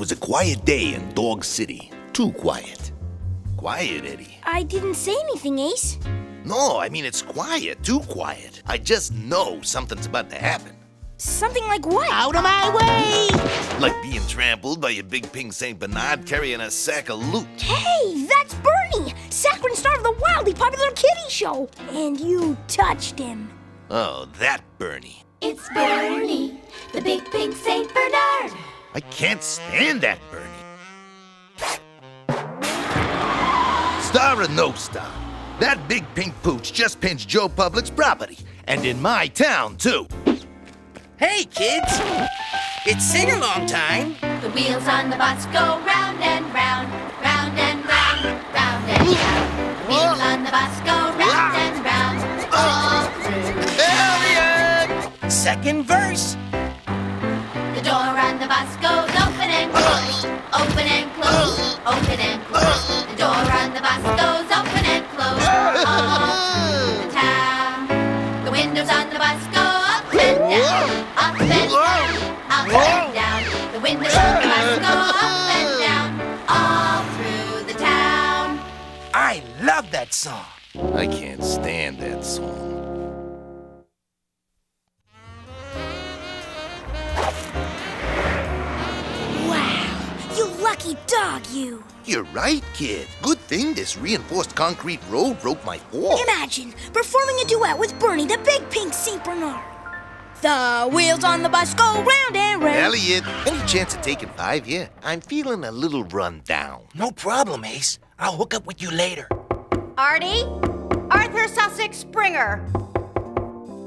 was a quiet day in Dog City. Too quiet. Quiet, Eddie. I didn't say anything, Ace. No, I mean it's quiet. Too quiet. I just know something's about to happen. Something like what? Out of my way! Like being trampled by a big pink St. Bernard carrying a sack of loot. Hey, that's Bernie! Saccharine star of the wildly popular kiddie show. And you touched him. Oh, that Bernie. It's Bernie, the big pink Saint Bernard. I can't stand that Bernie. Star or no star, that big pink pooch just pinched Joe Public's property. And in my town, too. Hey, kids! It's sing-along time. The wheels on the bus go round and round, round and round, round and round. The wheels on the bus go round and round, all through. Eliot! Second verse. The door on the bus goes open and close, open and close, open and close. The door on the bus goes open and close, all through the town. The windows on the bus go up and down, up and down, up and down. The windows on the bus go up and down, all through the town. I love that song. I can't stand that song. Wow, you lucky dog, you. You're right, kid. Good thing this reinforced concrete road broke my fall. Imagine performing a duet with Bernie, the big pink St. Bernard. The wheels on the bus go round and round. Eliot, any chance of taking 5 here? I'm feeling a little run down. No problem, Ace. I'll hook up with you later. Artie? Arthur Sussex Springer.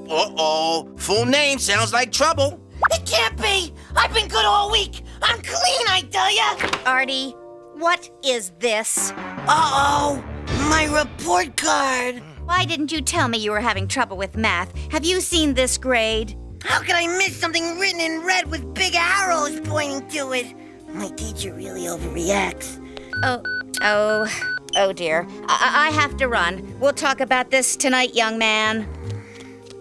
Uh-oh. Full name sounds like trouble. It can't be! I've been good all week! I'm clean, I tell ya! Artie, what is this? Uh-oh! My report card! Why didn't you tell me you were having trouble with math? Have you seen this grade? How could I miss something written in red with big arrows pointing to it? My teacher really overreacts. Oh dear. I have to run. We'll talk about this tonight, young man.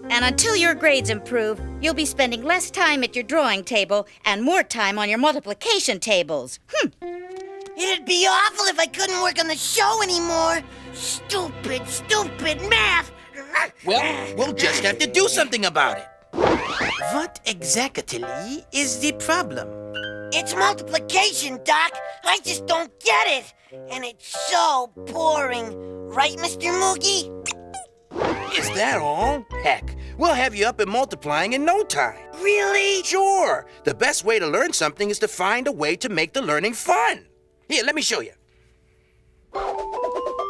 And until your grades improve, you'll be spending less time at your drawing table and more time on your multiplication tables. It'd be awful if I couldn't work on the show anymore. Stupid, stupid math! Well, we'll just have to do something about it. What exactly is the problem? It's multiplication, Doc. I just don't get it. And it's so boring. Right, Mr. Moogie? Is that all? Heck, we'll have you up and multiplying in no time. Really? Sure. The best way to learn something is to find a way to make the learning fun. Here, let me show you.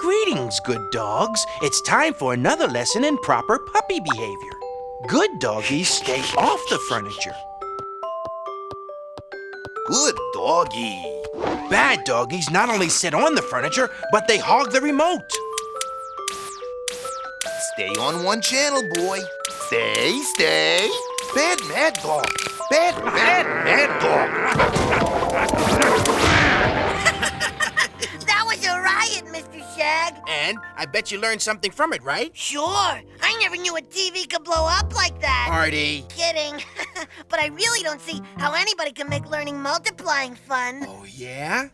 Greetings, good dogs. It's time for another lesson in proper puppy behavior. Good doggies stay off the furniture. Good doggy. Bad doggies not only sit on the furniture, but they hog the remote. Stay on one channel, boy. Stay. Bad mad dog. Bad mad dog. That was a riot, Mr. Shag. And I bet you learned something from it, right? Sure. I never knew a TV could blow up like that. Artie. Kidding. But I really don't see how anybody can make learning multiplying fun. Oh, yeah?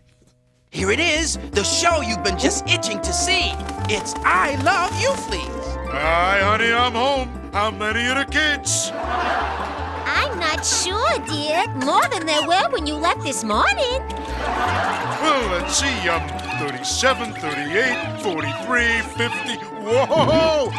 Here it is, the show you've been just itching to see. It's I Love You Fleas. Hi, honey, I'm home. How many are the kids? I'm not sure, dear. More than there were when you left this morning. Well, let's see. 37, 38, 43, 50. Whoa!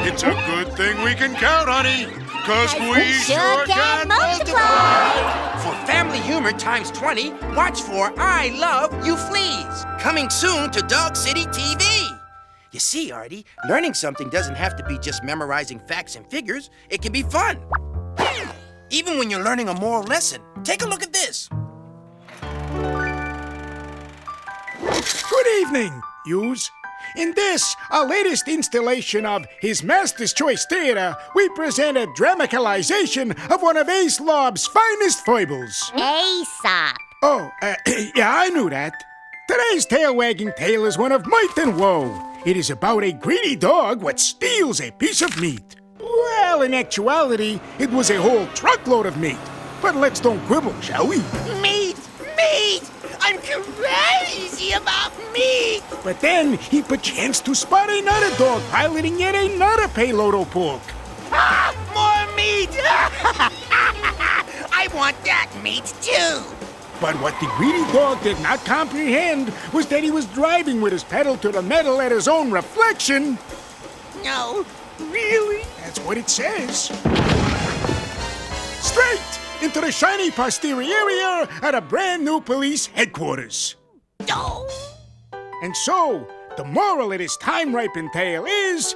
It's a good thing we can count, honey. Because we sure can multiply. For family humor times 20, watch for I Love You Fleas. Coming soon to Dog City TV. You see, Artie, learning something doesn't have to be just memorizing facts and figures. It can be fun. Even when you're learning a moral lesson. Take a look at this. Good evening, yous. In this, our latest installation of His Master's Choice Theater, we present a dramatization of one of Ace Lob's finest foibles. Aesop. Oh, yeah, I knew that. Today's tail-wagging tale is one of might and woe. It is about a greedy dog what steals a piece of meat. Well, in actuality, it was a whole truckload of meat. But let's don't quibble, shall we? Meat? crazy about meat. But then he perchance to spot another dog piloting yet another payload of pork. Ah, more meat. I want that meat too. But what the greedy dog did not comprehend was that he was driving with his pedal to the metal at his own reflection. No, really? That's what it says. Straight into the shiny posterior at a brand new police headquarters. No. And so, the moral of this time-ripened tale is,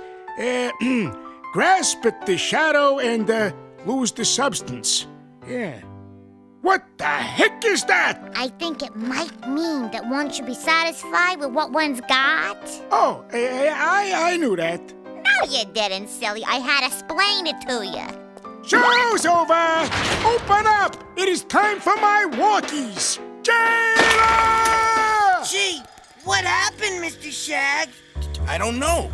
grasp at the shadow and lose the substance. Yeah. What the heck is that? I think it might mean that one should be satisfied with what one's got. Oh, I knew that. No, you didn't, silly. I had to explain it to you. Show's over! Open up! It is time for my walkies! Jailer! Gee, what happened, Mr. Shag? I don't know.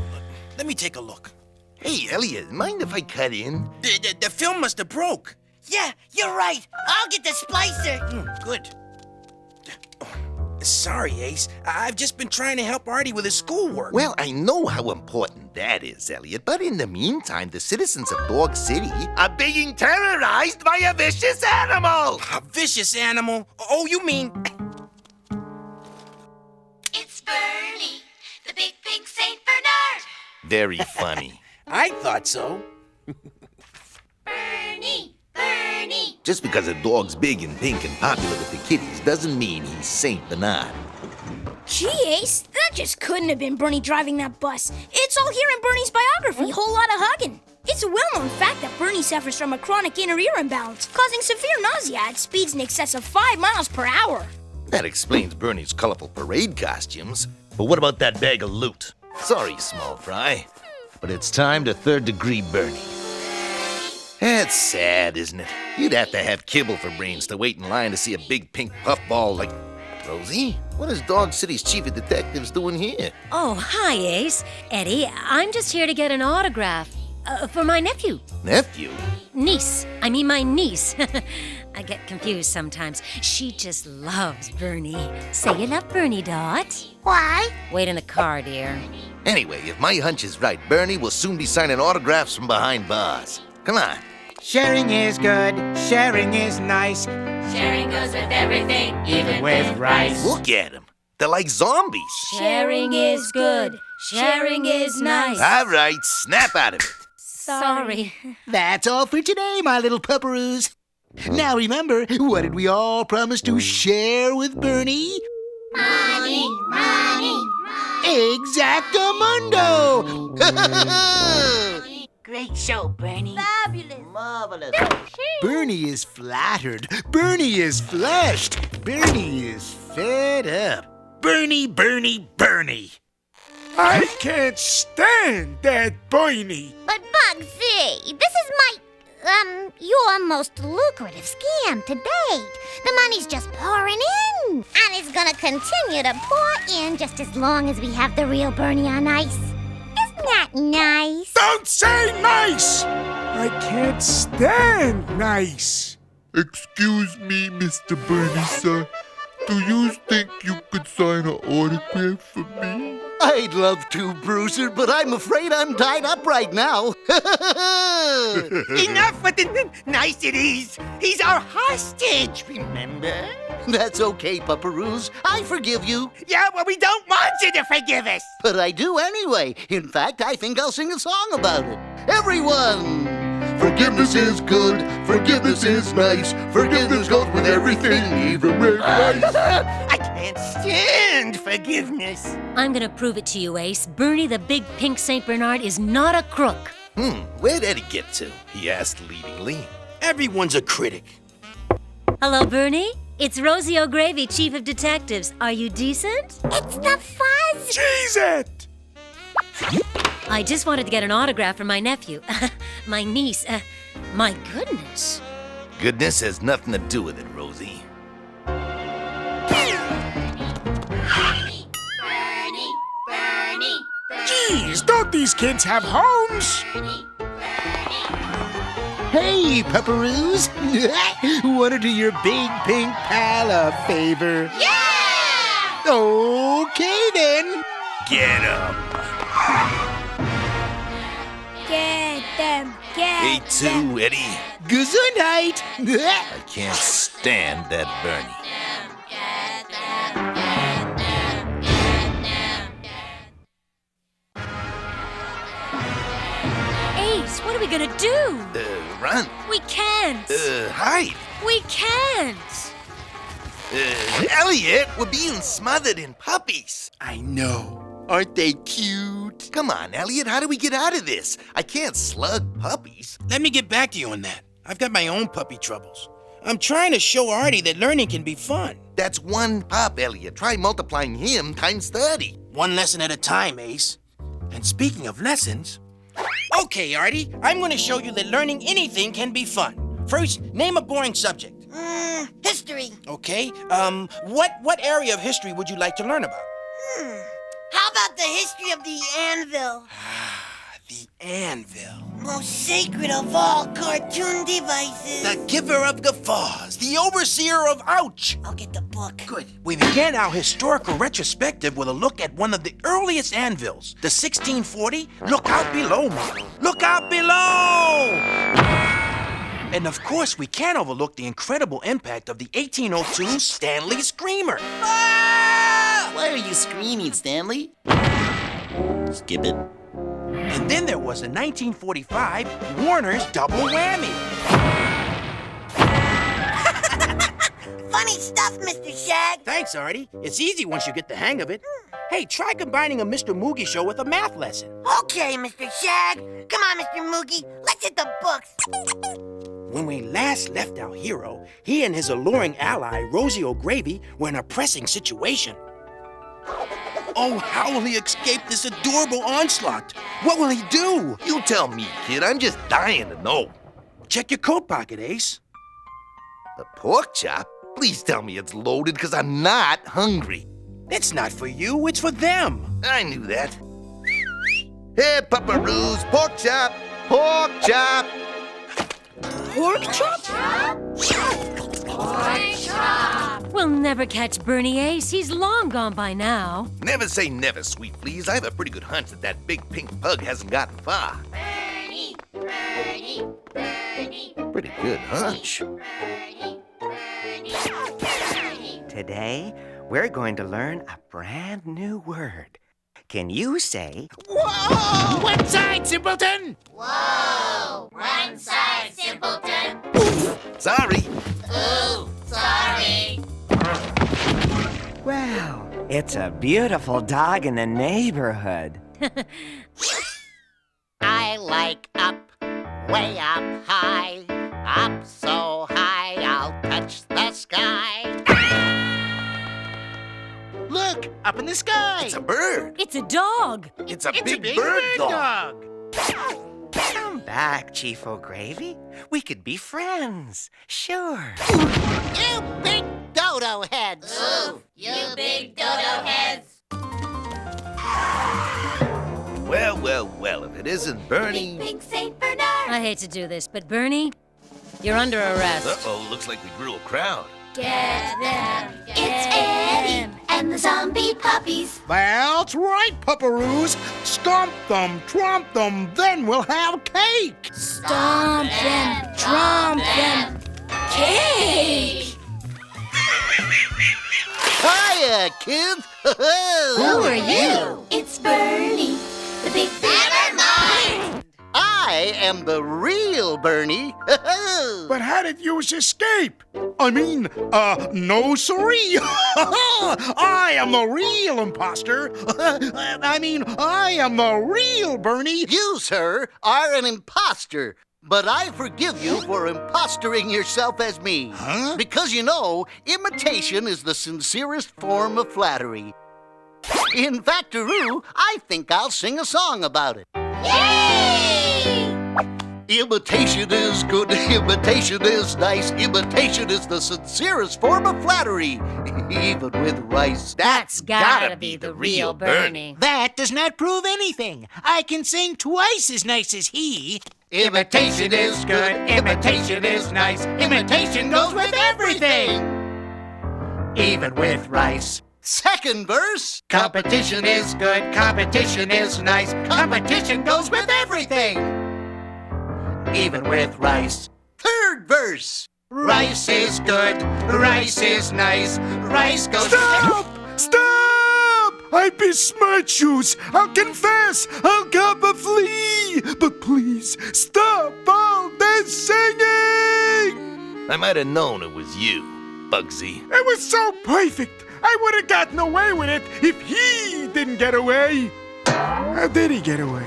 Let me take a look. Hey, Eliot, mind if I cut in? The film must have broke. Yeah, you're right. I'll get the splicer. Good. Sorry, Ace. I've just been trying to help Artie with his schoolwork. Well, I know how important that is, Eliot, but in the meantime, the citizens of Dog City are being terrorized by a vicious animal! A vicious animal? Oh, you mean... It's Bernie, the big pink Saint Bernard. Very funny. I thought so. Bernie, Bernie. Just because a dog's big and pink and popular with the kiddies doesn't mean he's Saint Bernard. Gee, Ace, that just couldn't have been Bernie driving that bus. It's all here in Bernie's biography, whole lot of hugging. It's a well-known fact that Bernie suffers from a chronic inner ear imbalance, causing severe nausea at speeds in excess of 5 miles per hour. That explains Bernie's colorful parade costumes. But what about that bag of loot? Sorry, small fry, but it's time to third-degree Bernie. That's sad, isn't it? You'd have to have kibble for brains to wait in line to see a big pink puffball like... Rosie, what is Dog City's chief of detectives doing here? Oh, hi, Ace. Eddie, I'm just here to get an autograph for my nephew. Nephew? Niece. I mean my niece. I get confused sometimes. She just loves Bernie. Say you love Bernie, Dot. Why? Wait in the car, dear. Anyway, if my hunch is right, Bernie will soon be signing autographs from behind bars. Come on. Sharing is good, sharing is nice. Sharing goes with everything, Even with rice. Look at them. They're like zombies. Sharing is good. Sharing is nice. All right, snap out of it. Sorry. That's all for today, my little pupperoos. Now remember, what did we all promise to share with Bernie? Money, money, Exactamundo! Great show, Bernie. Fabulous. Marvelous. Bernie is flattered. Bernie is flushed. Bernie is fed up. Bernie, Bernie, Bernie. I can't stand that Bernie. But Bugsy, this is your most lucrative scam to date. The money's just pouring in. And it's gonna continue to pour in just as long as we have the real Bernie on ice. Isn't that nice? Don't say nice! I can't stand nice. Excuse me, Mr. Bernie, sir. Do you think you could sign an autograph for me? I'd love to, Bruiser, but I'm afraid I'm tied up right now. Enough with the niceties. He's our hostage, remember? That's okay, Pupperoos. I forgive you. Yeah, well, we don't want you to forgive us. But I do anyway. In fact, I think I'll sing a song about it. Everyone! Forgiveness is good, forgiveness is nice, forgiveness goes with everything, even red rice. I can't stand forgiveness. I'm gonna prove it to you, Ace. Bernie the big pink Saint Bernard is not a crook. Where'd Eddie get to? He asked leadingly. Everyone's a critic. Hello, Bernie. It's Rosie O'Gravy, Chief of Detectives. Are you decent? It's the fuzz. Cheese it! I just wanted to get an autograph for my nephew. My niece. My goodness. Goodness has nothing to do with it, Rosie. Bernie, Bernie, Bernie. Geez, don't these kids have homes? Hey, Pupperoos! Want to do your big pink pal a favor? Yeah! Okay, then. Get 'em. Get them, get Hey, too, Eddie. Gesundheit. I can't stand that Bernie. Ace, what are we gonna do? Run. We can't. Hide. We can't. Eliot, we're being smothered in puppies. I know. Aren't they cute? Come on, Eliot, how do we get out of this? I can't slug puppies. Let me get back to you on that. I've got my own puppy troubles. I'm trying to show Artie that learning can be fun. That's one pup, Eliot. Try multiplying him times 30. One lesson at a time, Ace. And speaking of lessons... Okay, Artie, I'm going to show you that learning anything can be fun. First, name a boring subject. History. Okay, what area of history would you like to learn about? How about the history of the anvil? The anvil. Most sacred of all cartoon devices. The giver of guffaws. The overseer of ouch. I'll get the book. Good. We began our historical retrospective with a look at one of the earliest anvils, the 1640 Look Out Below model. Look out below! And of course, we can't overlook the incredible impact of the 1802 Stanley Screamer. Why are you screaming, Stanley? Skip it. And then there was the 1945 Warner's Double Whammy. Funny stuff, Mr. Shag. Thanks, Artie. It's easy once you get the hang of it. Hey, try combining a Mr. Moogie show with a math lesson. Okay, Mr. Shag. Come on, Mr. Moogie. Let's hit the books. When we last left our hero, he and his alluring ally, Rosie O'Gravy, were in a pressing situation. Oh, how will he escape this adorable onslaught? What will he do? You tell me, kid. I'm just dying to know. Check your coat pocket, Ace. A pork chop? Please tell me it's loaded, because I'm not hungry. It's not for you, it's for them. I knew that. Hey, Pupperoos, pork chop! Pork chop! pork chop? Pork chop. We'll never catch Bernie Ace. He's long gone by now. Never say never, sweet please. I have a pretty good hunch that big pink pug hasn't gotten far. Bernie, Bernie, Bernie. Pretty good hunch. Bernie, Bernie, Bernie. Today, we're going to learn a brand new word. Can you say, Whoa! One side, simpleton! Whoa! One side, simpleton. Sorry. Ooh, sorry. well, it's a beautiful dog in the neighborhood. I like up, way up high, up so high I'll touch the sky. Look, up in the sky! It's a bird. It's a dog. It's a big bird dog. Come back, Chief O'Gravy. We could be friends. Sure. You big dodo heads! Ooh, you big dodo heads. Well, well, well, if it isn't Bernie. Big Saint Bernard. I hate to do this, but Bernie, you're under arrest. Uh-oh, looks like we grew a crowd. Get them. It's Eddie and the zombie puppies. That's right, Pupperoos. Stomp them, tromp them, then we'll have cake. Stomp them, tromp them, cake! Hiya, kids! Who are you? It's Bernie, the big Never mind. I am the real Bernie. But how did you escape? I mean, no siree. I am the real imposter. I am the real Bernie. You, sir, are an imposter. But I forgive you for impostering yourself as me. Huh? Because, you know, imitation is the sincerest form of flattery. In fact-aroo, I think I'll sing a song about it. Yay! Imitation is good, imitation is nice, imitation is the sincerest form of flattery, even with rice. That's gotta be the real Bernie. That does not prove anything. I can sing twice as nice as he. Imitation is good, imitation is nice, imitation goes with everything, even with rice. Second verse. Competition is good, competition is nice. Competition goes with everything, even with rice. Third verse. Rice is good, rice is nice. Rice goes Stop! Stop! I besmirch yous. I'll confess. I'll cop a flea. But please, stop all this singing! I might have known it was you, Bugsy. It was so perfect. I would have gotten away with it if he didn't get away. How did he get away?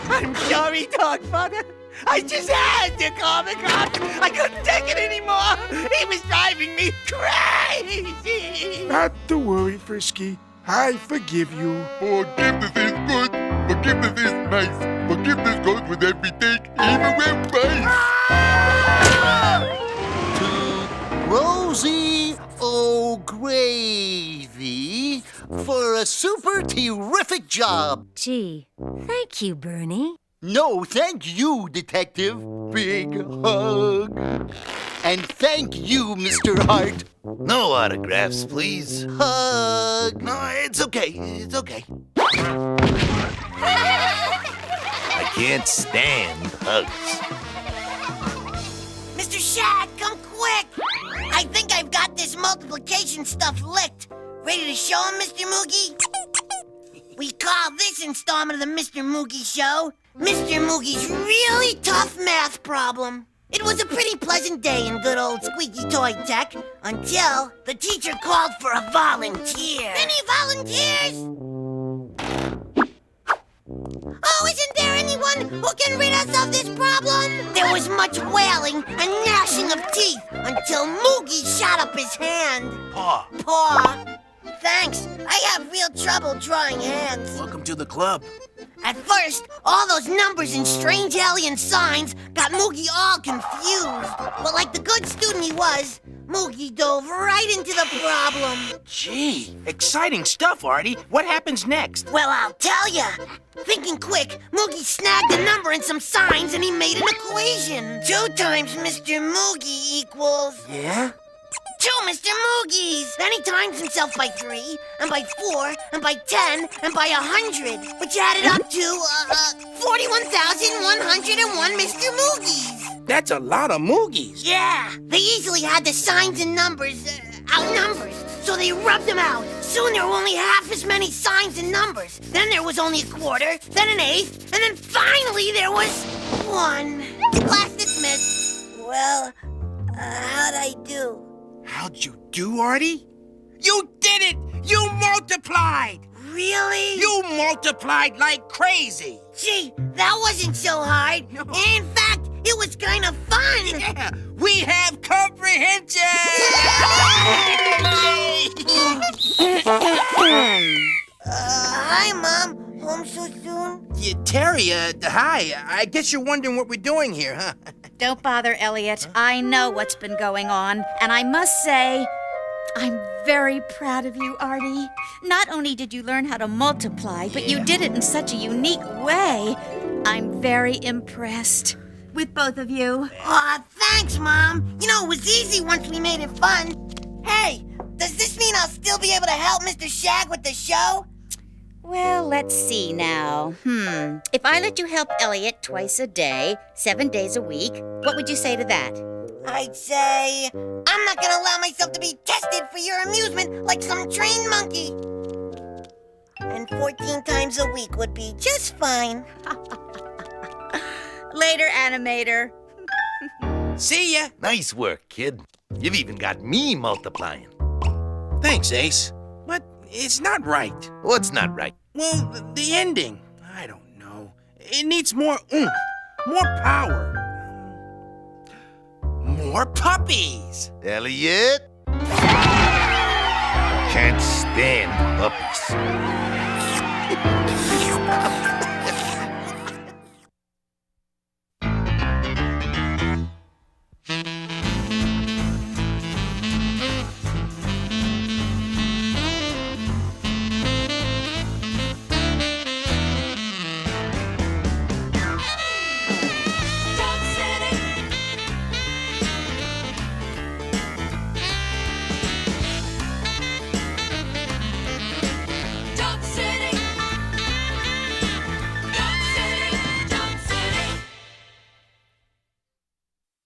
I'm sorry, Dogfather. I just had to call the cops. I couldn't take it anymore. He was driving me crazy. Not to worry, Frisky. I forgive you. Forgiveness is good. Forgiveness is nice. Forgiveness goes with everything, even with rice. Rosie O'Gravy for a super terrific job. Gee, thank you, Bernie. No, thank you, Detective. Big hug. And thank you, Mr. Hart. No autographs, please. Hug. No, it's okay. It's okay. I can't stand hugs. Mr. Shag, come quick! I think I've got this multiplication stuff licked. Ready to show him, Mr. Moogie? We call this installment of the Mr. Moogie Show Mr. Moogie's really tough math problem. It was a pretty pleasant day in good old Squeaky Toy Tech until the teacher called for a volunteer. Any volunteers? Oh, isn't there anyone who can rid us of this problem? There was much wailing and gnashing of teeth until Moogie shot up his hand. Paw. Thanks. I have real trouble drawing hands. Welcome to the club. At first, all those numbers and strange alien signs got Moogie all confused. But like the good student he was, Moogie dove right into the problem. Gee, exciting stuff, Artie. What happens next? Well, I'll tell ya. Thinking quick, Moogie snagged a number and some signs and he made an equation. 2 times Mr. Moogie equals... Yeah? 2 Mr. Moogies! Then he times himself by 3, and by 4, and by 10, and by 100, which added up to, 41,101 Mr. Moogies! That's a lot of Moogies. Yeah, they easily had the signs and numbers, outnumbers, so they rubbed them out. Soon there were only half as many signs and numbers. Then there was only a quarter, then an eighth, and then finally there was 1. Class dismissed. Well, how'd I do? How'd you do, Artie? You did it! You multiplied! Really? You multiplied like crazy! Gee, that wasn't so hard. In fact, it was kind of fun. Yeah, we have comprehension! Hi, Mom. Home so soon? Yeah, Terry, hi. I guess you're wondering what we're doing here, huh? Don't bother, Eliot. I know what's been going on, and I must say, I'm very proud of you, Artie. Not only did you learn how to multiply, but you did it in such a unique way. I'm very impressed with both of you. Aw, thanks, Mom. You know, it was easy once we made it fun. Hey, does this mean I'll still be able to help Mr. Shag with the show? Well, let's see now. If I let you help Eliot twice a day, 7 days a week, what would you say to that? I'd say, I'm not gonna allow myself to be tested for your amusement like some trained monkey. And 14 times a week would be just fine. Later, animator. See ya! Nice work, kid. You've even got me multiplying. Thanks, Ace. But it's not right. What's not right? Well, the ending. I don't know. It needs more oomph, more power. More puppies! Eliot? Can't stand puppies.